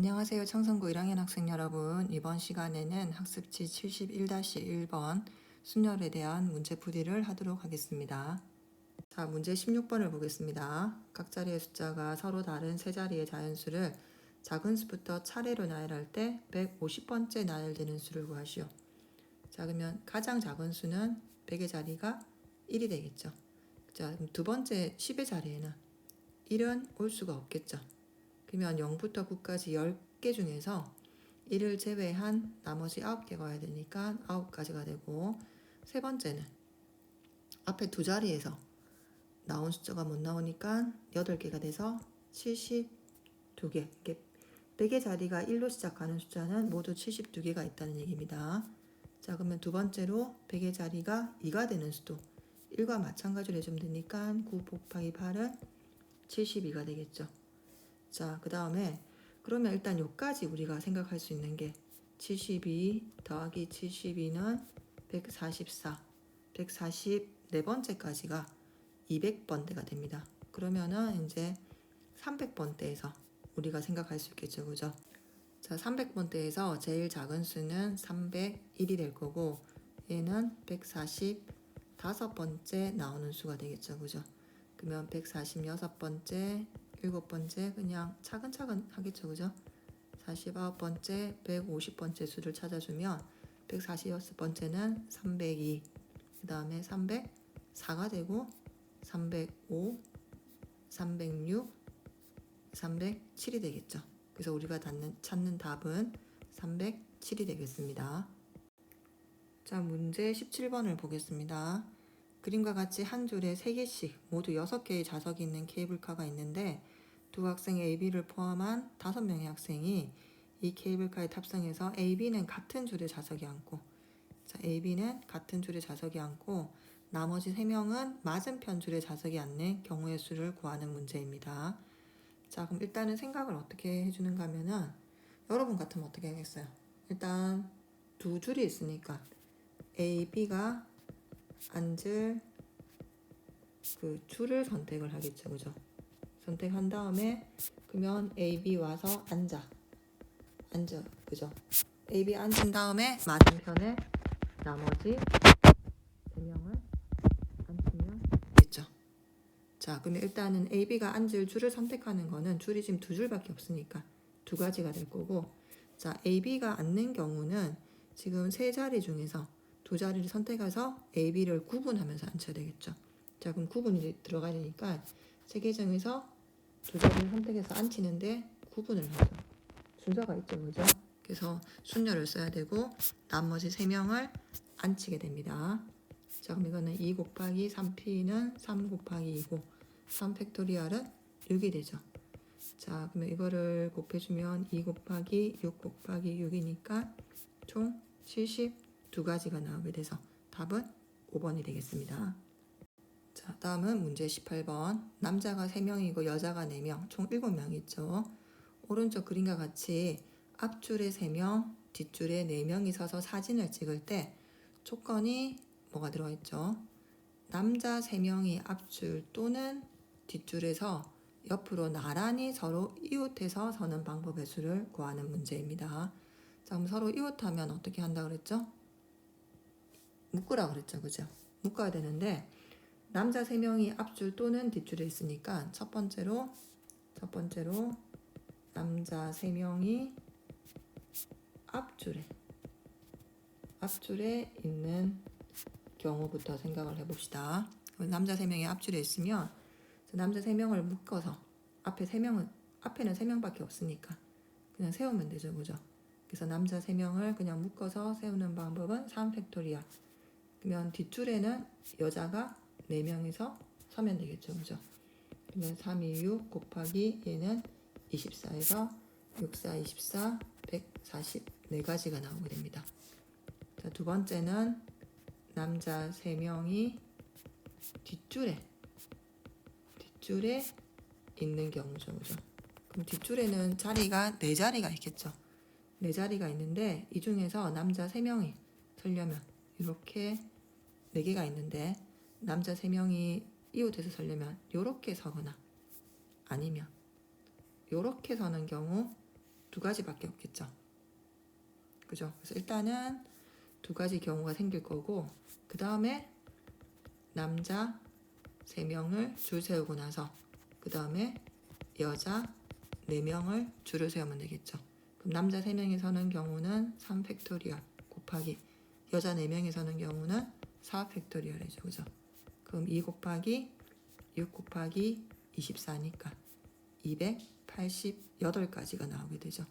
안녕하세요. 청성고 1학년 학생 여러분. 이번 시간에는 학습지 71-1번 순열에 대한 문제 풀이를 하도록 하겠습니다. 자, 문제 16번을 보겠습니다. 각 자리의 숫자가 서로 다른 세 자리의 자연수를 작은 수부터 차례로 나열할 때 150번째 나열되는 수를 구하시오. 자, 그러면 가장 작은 수는 100의 자리가 1이 되겠죠. 자, 그럼 두 번째 10의 자리에는 1은 올 수가 없겠죠. 그러면 0부터 9까지 10개 중에서 1을 제외한 나머지 9개가 와야 되니까 9가지가 되고, 세 번째는 앞에 두 자리에서 나온 숫자가 못 나오니까 8개가 돼서 72개. 100의 자리가 1로 시작하는 숫자는 모두 72개가 있다는 얘기입니다. 자, 그러면 두 번째로 100의 자리가 2가 되는 수도 1과 마찬가지로 해주면 되니까 9 곱하기 8은 72가 되겠죠. 자, 그 다음에 그러면 일단 여기까지 우리가 생각할 수 있는 게 72 더하기 72는 144, 144번째까지가 200번대가 됩니다. 그러면은 이제 300번대에서 우리가 생각할 수 있겠죠, 그죠? 자, 300번대에서 제일 작은 수는 301이 될 거고, 얘는 145번째 나오는 수가 되겠죠, 그죠? 그러면 146번째, 7번째 그냥 차근차근 하겠죠, 그죠? 49번째, 150번째 수를 찾아주면 146번째는 302, 그 다음에 304가 되고 305, 306, 307이 되겠죠. 그래서 우리가 찾는 답은 307이 되겠습니다. 자, 문제 17번을 보겠습니다. 그림과 같이 한 줄에 3개씩 모두 6개의 좌석이 있는 케이블카가 있는데, 두 학생 AB를 포함한 5명의 학생이 이 케이블카에 탑승해서 AB는 같은 줄에 좌석이 앉고, 자, AB는 같은 줄에 좌석이 앉고 나머지 3명은 맞은편 줄에 좌석이 앉는 경우의 수를 구하는 문제입니다. 자, 그럼 일단은 생각을 어떻게 해주는가 하면은, 여러분 같으면 어떻게 하겠어요? 일단 두 줄이 있으니까 AB가 앉을 그 줄을 선택을 하겠죠, 그죠? 선택한 다음에 그러면 AB 와서 앉아, 그죠? AB 앉은 다음에 맞은편에 나머지 3명을 앉히면 되겠죠. 자, 그러면 일단은 AB가 앉을 줄을 선택하는 거는 줄이 지금 두 줄밖에 없으니까 두 가지가 될 거고, 자, AB가 앉는 경우는 지금 세 자리 중에서 두 자리를 선택해서 AB를 구분하면서 앉혀야 되겠죠. 자, 그럼 구분이 들어가야 되니까 세 개 중에서 두 자리를 선택해서 앉히는데 구분을 하죠. 순서가 있죠, 그죠? 그래서 순열을 써야 되고 나머지 3명을 앉히게 됩니다. 자, 그럼 이거는 2 곱하기 3p는 3 곱하기 2고 3팩토리얼은 6이 되죠. 자, 그러면 이거를 곱해주면 2 곱하기 6 곱하기 6이니까 총 72가지가 나오게 돼서 답은 5번이 되겠습니다. 자, 다음은 문제 18번. 남자가 3명이고 여자가 4명, 총 7명이 있죠. 오른쪽 그림과 같이 앞줄에 3명, 뒷줄에 4명이 서서 사진을 찍을 때 조건이 뭐가 들어가 있죠? 남자 3명이 앞줄 또는 뒷줄에서 옆으로 나란히 서로 이웃해서 서는 방법의 수를 구하는 문제입니다. 자, 그럼 서로 이웃하면 어떻게 한다 그랬죠? 묶으라 그랬죠, 그죠? 묶어야 되는데 남자 3명이 앞줄 또는 뒷줄에 있으니까 첫 번째로 남자 3명이 앞줄에 있는 경우부터 생각을 해봅시다. 남자 3명이 앞줄에 있으면 남자 3명을 묶어서 앞에는 3명밖에 없으니까 그냥 세우면 되죠, 그죠? 그래서 남자 3명을 그냥 묶어서 세우는 방법은 3팩토리얼. 그러면 뒷줄에는 여자가 4명이서 서면 되겠죠, 그죠? 그러면 3, 2, 6 곱하기 얘는 24에서 6, 4, 24, 144가지가 나오게 됩니다. 자, 두 번째는 남자 3명이 뒷줄에 있는 경우죠, 그죠? 그럼 뒷줄에는 자리가 4자리가 있겠죠. 4자리가 있는데 이 중에서 남자 3명이 서려면 이렇게 4개가 있는데 남자 3명이 이웃에서 서려면 이렇게 서거나 아니면 이렇게 서는 경우 두 가지밖에 없겠죠. 그죠? 그래서 일단은 두 가지 경우가 생길 거고, 그 다음에 남자 3명을 줄 세우고 나서 그 다음에 여자 4명을 줄을 세우면 되겠죠. 그럼 남자 3명이 서는 경우는 3팩토리얼 곱하기 여자 4명이 서는 경우는 4팩토리얼이죠. 그죠? 그럼 2 곱하기 6 곱하기 24니까 288가지가 나오게 되죠.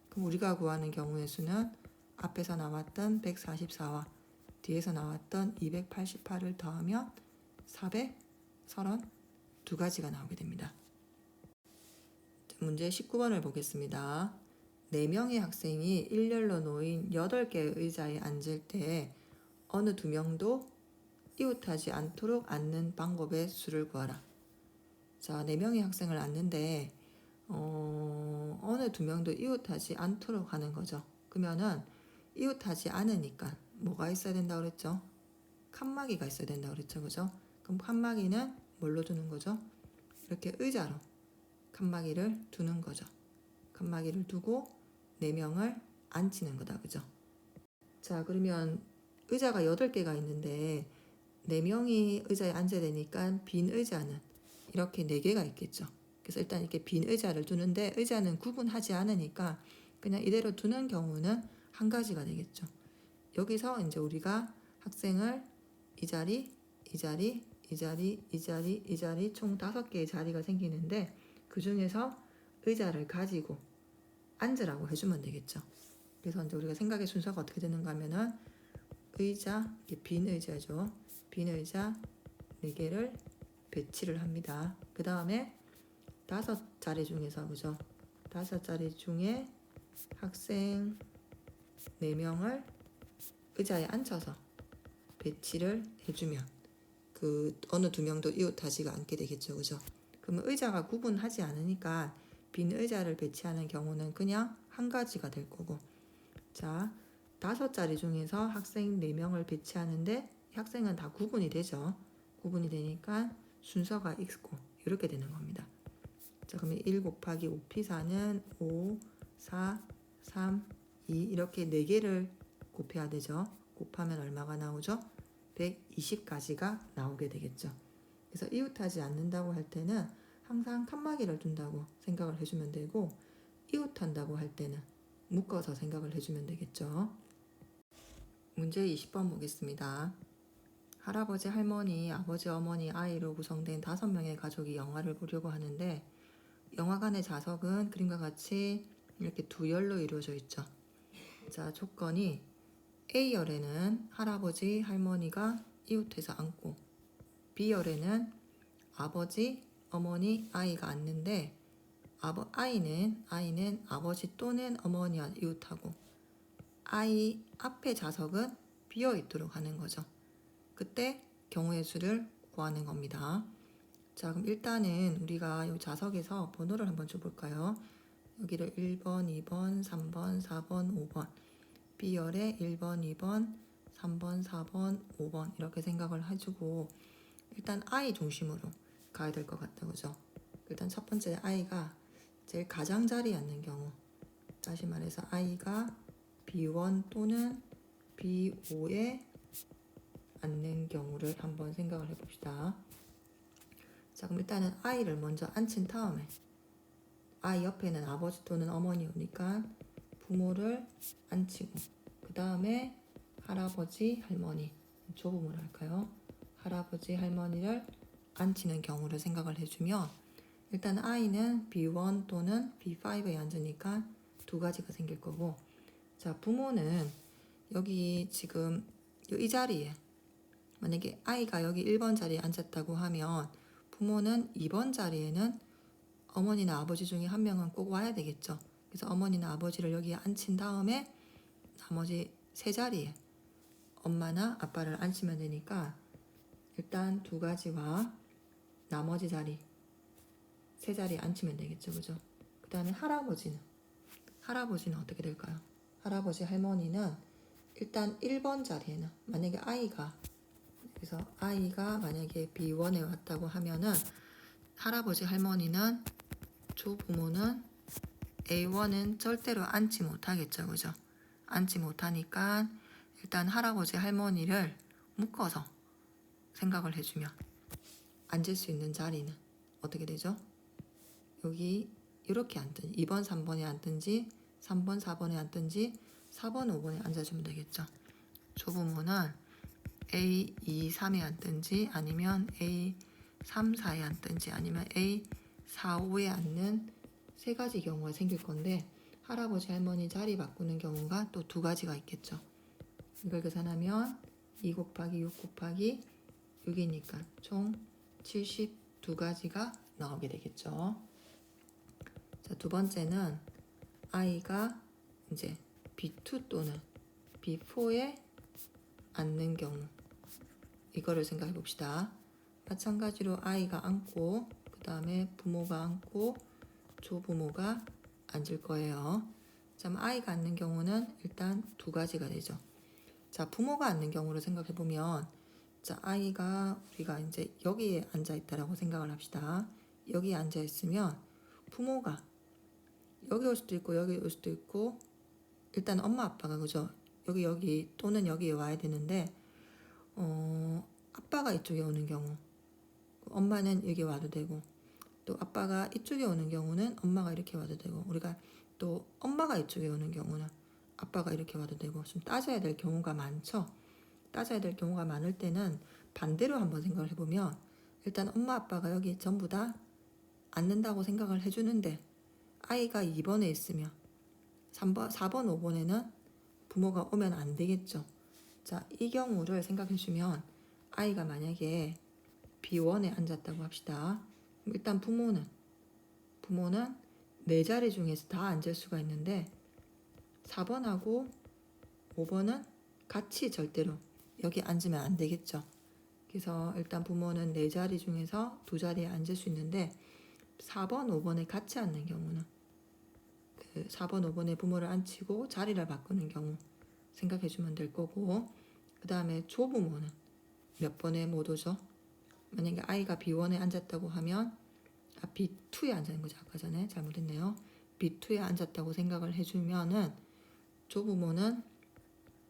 그럼 우리가 구하는 경우의 수는 앞에서 나왔던 144와 뒤에서 나왔던 288을 더하면 432가지가 나오게 됩니다. 문제 19번을 보겠습니다. 4명의 학생이 일렬로 놓인 8개의 의자에 앉을 때 어느 2명도 이웃하지 않도록 앉는 방법의 수를 구하라. 자, 4명의 학생을 앉는데 어느 2명도 이웃하지 않도록 하는 거죠. 그러면은 이웃하지 않으니까 뭐가 있어야 된다고 그랬죠? 칸막이가 있어야 된다고 그랬죠. 그죠? 그럼 칸막이는 뭘로 두는 거죠? 이렇게 의자로 칸막이를 두는 거죠. 칸막이를 두고 4명을 앉히는 거다. 그죠? 자, 그러면 의자가 8개가 있는데 4명이 의자에 앉아야 되니까 빈 의자는 이렇게 4개가 있겠죠. 그래서 일단 이렇게 빈 의자를 두는데 의자는 구분하지 않으니까 그냥 이대로 두는 경우는 한 가지가 되겠죠. 여기서 이제 우리가 학생을 이 자리, 이 자리, 이 자리, 이 자리, 이 자리 총 5개의 자리가 생기는데 그 중에서 의자를 가지고 앉으라고 해주면 되겠죠. 그래서 이제 우리가 생각의 순서가 어떻게 되는가 하면은 의자, 빈 의자죠. 빈 의자 4개를 배치를 합니다. 그 다음에 5자리 중에서 그죠? 5자리 중에 학생 4명을 의자에 앉혀서 배치를 해주면 그 어느 2명도 이웃하지가 않게 되겠죠. 그죠? 그러면 의자가 구분하지 않으니까 빈 의자를 배치하는 경우는 그냥 한 가지가 될 거고, 자 5자리 중에서 학생 4명을 배치하는데 학생은 다 구분이 되죠. 구분이 되니까 순서가 있고 이렇게 되는 겁니다. 자, 그러면 1 곱하기 5피사는 5, 4, 3, 2 이렇게 4개를 곱해야 되죠. 곱하면 얼마가 나오죠? 120가지가 나오게 되겠죠. 그래서 이웃하지 않는다고 할 때는 항상 칸막이를 둔다고 생각을 해주면 되고, 이웃한다고 할 때는 묶어서 생각을 해주면 되겠죠. 문제 20번 보겠습니다. 할아버지, 할머니, 아버지, 어머니, 아이로 구성된 5명의 가족이 영화를 보려고 하는데 영화관의 좌석은 그림과 같이 이렇게 2열로 이루어져 있죠. 자, 조건이 A열에는 할아버지, 할머니가 이웃해서 앉고 B열에는 아버지, 어머니, 아이가 앉는데 아이는 아버지 또는 어머니와 이웃하고 아이 앞에 좌석은 비어 있도록 하는 거죠. 그때 경우의 수를 구하는 겁니다. 자, 그럼 일단은 우리가 이 좌석에서 번호를 한번 줘볼까요? 여기를 1번, 2번, 3번, 4번, 5번 B열에 1번, 2번, 3번, 4번, 5번 이렇게 생각을 해주고 일단 아이 중심으로 가야 될 것 같다. 그죠? 일단 첫 번째 아이가 제일 가장자리에 앉는 경우, 다시 말해서 아이가 B1 또는 B5에 앉는 경우를 한번 생각을 해봅시다. 자, 그럼 일단은 아이를 먼저 앉힌 다음에 아이 옆에는 아버지 또는 어머니 오니까 부모를 앉히고 그 다음에 할아버지, 할머니 조음으로 할까요? 할아버지, 할머니를 앉히는 경우를 생각을 해주면 일단 아이는 B1 또는 B5에 앉으니까 2가지가 생길 거고, 자 부모는 여기 지금 이 자리에 만약에 아이가 여기 1번 자리에 앉았다고 하면 부모는 2번 자리에는 어머니나 아버지 중에 한 명은 꼭 와야 되겠죠. 그래서 어머니나 아버지를 여기에 앉힌 다음에 나머지 3자리에 엄마나 아빠를 앉히면 되니까 일단 2가지와 나머지 자리 3자리에 앉히면 되겠죠. 그죠? 그 다음에 할아버지는 어떻게 될까요? 할아버지, 할머니는 일단 1번 자리에는 만약에 아이가 만약에 B1에 왔다고 하면은 할아버지, 할머니는 조부모는 A1은 절대로 앉지 못하겠죠. 그죠? 앉지 못하니까 일단 할아버지 할머니를 묶어서 생각을 해주면 앉을 수 있는 자리는 어떻게 되죠? 여기 이렇게 앉든지 2번 3번에 앉든지 3번 4번에 앉든지 4번 5번에 앉아주면 되겠죠. 조부모는 A 2 3에 앉든지 아니면 A 3 4에 앉든지 아니면 A 4 5에 앉는 세 가지 경우가 생길 건데 할아버지 할머니 자리 바꾸는 경우가 또 두 가지가 있겠죠. 이걸 계산하면 2 곱하기 6 곱하기 6이니까 총 72가지가 나오게 되겠죠. 자, 두 번째는 i가 이제 B2 또는 B4에 앉는 경우 이거를 생각해 봅시다. 마찬가지로 i가 앉고 그 다음에 부모가 앉고 조부모가 앉을 거예요. 자, i가 앉는 경우는 일단 두 가지가 되죠. 자, 부모가 앉는 경우를 생각해 보면 자, i가 우리가 이제 여기에 앉아 있다라고 생각을 합시다. 여기에 앉아 있으면 부모가 여기 올 수도 있고 여기 올 수도 있고 일단 엄마 아빠가 그죠? 여기 또는 여기에 와야 되는데 아빠가 이쪽에 오는 경우 엄마는 여기 와도 되고 또 아빠가 이쪽에 오는 경우는 엄마가 이렇게 와도 되고 우리가 또 엄마가 이쪽에 오는 경우는 아빠가 이렇게 와도 되고 좀 따져야 될 경우가 많죠. 따져야 될 경우가 많을 때는 반대로 한번 생각을 해보면 일단 엄마 아빠가 여기 전부 다 앉는다고 생각을 해주는데 아이가 2번에 있으면 3번, 4번, 5번에는 부모가 오면 안 되겠죠. 자, 이 경우를 생각해 주면 아이가 만약에 B1에 앉았다고 합시다. 일단 부모는 네 자리 중에서 다 앉을 수가 있는데 4번하고 5번은 같이 절대로 여기 앉으면 안 되겠죠. 그래서 일단 부모는 네 자리 중에서 두 자리에 앉을 수 있는데 4번, 5번에 같이 앉는 경우는 그 4번, 5번에 부모를 앉히고 자리를 바꾸는 경우 생각해 주면 될 거고 그 다음에 조부모는 몇 번에 못 오죠? 만약에 아이가 B1에 앉았다고 하면 B2에 앉는 거죠. 아까 전에 잘못했네요. B2에 앉았다고 생각을 해주면은 조부모는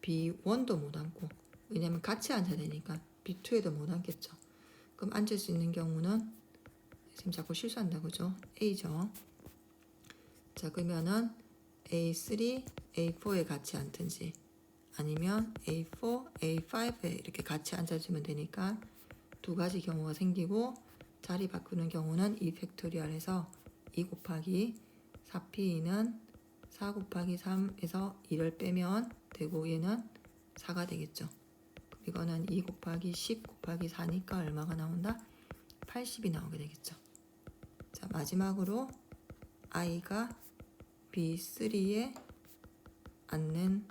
B1도 못 앉고 왜냐면 같이 앉아야 되니까 B2에도 못 앉겠죠. 그럼 앉을 수 있는 경우는 지금 자꾸 실수한다 그죠? A죠. 자, 그러면은 A3, A4에 같이 앉든지 아니면 A4, A5에 이렇게 같이 앉아주면 되니까 두 가지 경우가 생기고 자리 바꾸는 경우는 2팩토리얼에서 2 곱하기 4P는 4 곱하기 3에서 2를 빼면 되고 얘는 4가 되겠죠. 이거는 2 곱하기 10 곱하기 4니까 얼마가 나온다? 80이 나오게 되겠죠. 자, 마지막으로 i가 B3에 앉는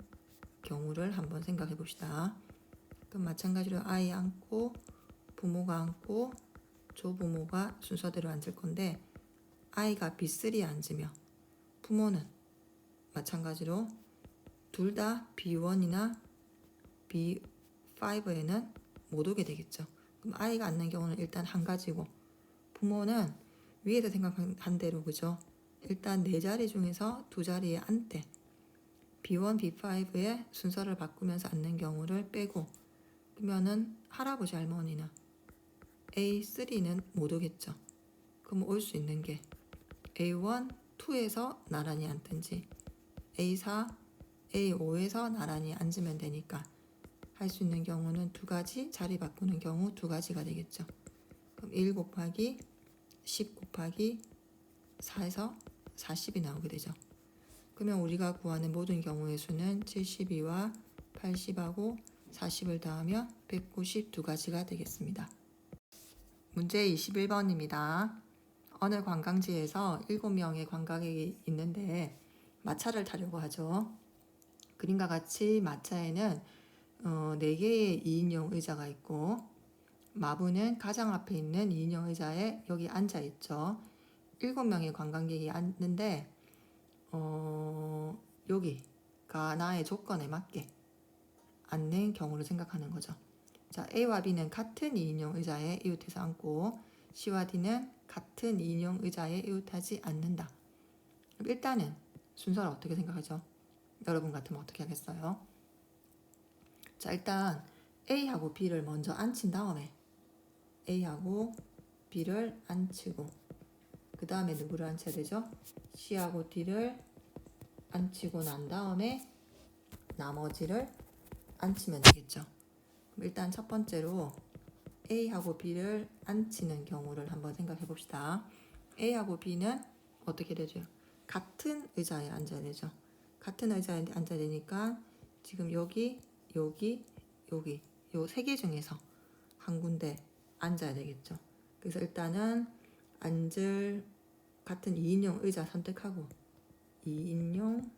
경우를 한번 생각해 봅시다. 그럼 마찬가지로 i 앉고 부모가 앉고 조부모가 순서대로 앉을 건데 i가 B3에 앉으면 부모는 마찬가지로 둘 다 B1이나 B5에는 못 오게 되겠죠. 그럼 i가 앉는 경우는 일단 한 가지고 부모는 위에서 생각한 대로 그죠? 일단 네 자리 중에서 두 자리에 앉되 B1, B5의 순서를 바꾸면서 앉는 경우를 빼고 그러면은 할아버지 할머니는 A3는 못 오겠죠. 그럼 올 수 있는 게 A1, 2에서 나란히 앉든지 A4, A5에서 나란히 앉으면 되니까 할 수 있는 경우는 두 가지 자리 바꾸는 경우 두 가지가 되겠죠. 그럼 1 곱하기 10 곱하기 4에서 40이 나오게 되죠. 그러면 우리가 구하는 모든 경우의 수는 72와 80하고 40을 더하면 192가지가 되겠습니다. 문제 21번입니다. 어느 관광지에서 7명의 관광객이 있는데 마차를 타려고 하죠. 그림과 같이 마차에는 4개의 2인용 의자가 있고 마부는 가장 앞에 있는 2인용 의자에 여기 앉아 있죠. 7명의 관광객이 앉는데 여기가 나의 조건에 맞게 앉는 경우를 생각하는 거죠. 자, A와 B는 같은 2인용 의자에 이웃해서 앉고 C와 D는 같은 2인용 의자에 이웃하지 않는다. 그럼 일단은 순서를 어떻게 생각하죠? 여러분 같으면 어떻게 하겠어요? 자, 일단 A하고 B를 먼저 앉힌 다음에 A하고 B를 앉히고 그 다음에 누구를 앉혀야 되죠? C하고 D를 앉히고 난 다음에 나머지를 앉히면 되겠죠. 그럼 일단 첫 번째로 A하고 B를 앉히는 경우를 한번 생각해 봅시다. A하고 B는 어떻게 되죠? 같은 의자에 앉아야 되죠. 같은 의자에 앉아야 되니까 지금 여기 요 세 개 중에서 한 군데 앉아야 되겠죠. 그래서 일단은 앉을 같은 2인용 의자 선택하고 2인용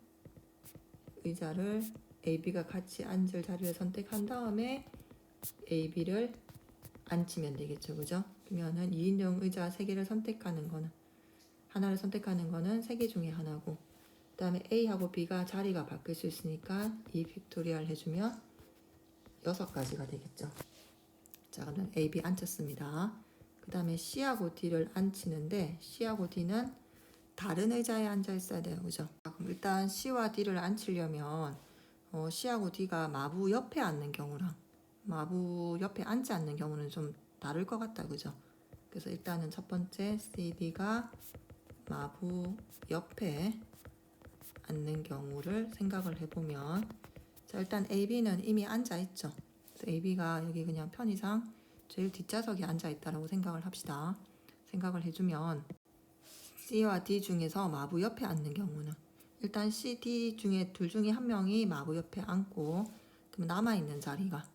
의자를 AB가 같이 앉을 자리를 선택한 다음에 AB를 앉히면 되겠죠. 그죠? 그러면은 2인용 의자 3개를 선택하는 거는 하나를 선택하는 거는 3개 중에 하나고 그 다음에 A하고 B가 자리가 바뀔 수 있으니까 2 팩토리얼 해주면 6가지가 되겠죠. 자, 그러면 A, B 앉혔습니다. 그 다음에 C하고 D를 앉히는데 C하고 D는 다른 의자에 앉아 있어야 돼요. 그죠? 그럼 일단 C와 D를 앉히려면 C하고 D가 마부 옆에 앉는 경우랑 마부 옆에 앉지 않는 경우는 좀 다를 것 같다. 그죠? 그래서 일단은 첫 번째 CD가 마부 옆에 앉는 경우를 생각을 해보면 자, 일단 AB는 이미 앉아있죠. 그래서 AB가 여기 그냥 편의상 제일 뒷좌석에 앉아있다라고 생각을 합시다. 생각을 해주면 C와 D 중에서 마부 옆에 앉는 경우는 일단 C, D 중에 둘 중에 한 명이 마부 옆에 앉고 그럼 남아있는 자리가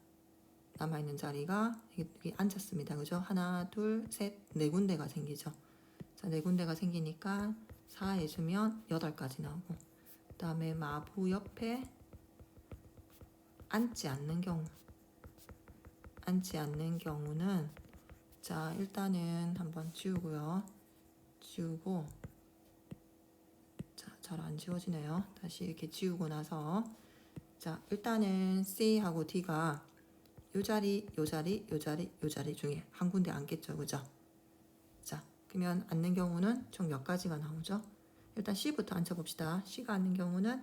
여기 앉았습니다. 그죠? 하나, 둘, 셋, 네 군데가 생기죠. 자, 네 군데가 생기니까 4 해주면 8가지 나오고 그 다음에 마부 옆에 앉지 않는 경우는 자, 일단은 한번 지우고요. 지우고 자, 잘 안 지워지네요. 다시 이렇게 지우고 나서 자, 일단은 C하고 D가 요 자리 중에 한 군데 앉겠죠. 그죠? 자, 그러면 앉는 경우는 총 몇 가지가 나오죠? 일단 C부터 앉혀봅시다. C가 앉는 경우는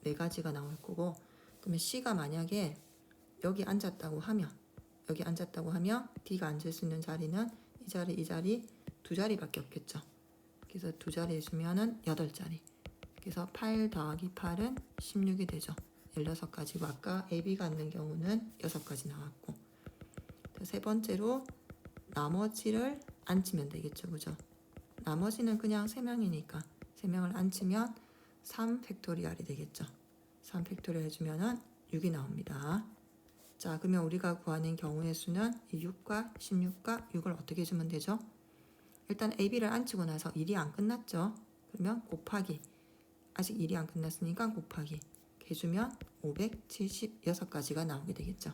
4가지가 나올 거고 그러면 C가 만약에 여기 앉았다고 하면 D가 앉을 수 있는 자리는 이 자리 2자리밖에 없겠죠. 그래서 2자리 해주면은 8자리. 그래서 8 더하기 8은 16이 되죠. 16가지고 아까 AB가 앉는 경우는 6가지 나왔고 세 번째로 나머지를 앉히면 되겠죠. 그죠? 나머지는 그냥 3명이니까 3명을 앉히면 3 팩토리얼이 되겠죠. 3 팩토리얼 해주면은 6이 나옵니다. 자, 그러면 우리가 구하는 경우의 수는 이 6과 16과 6을 어떻게 해주면 되죠? 일단 AB를 앉히고 나서 일이 안 끝났죠. 그러면 곱하기 아직 일이 안 끝났으니까 곱하기 해주면 576가지가 나오게 되겠죠.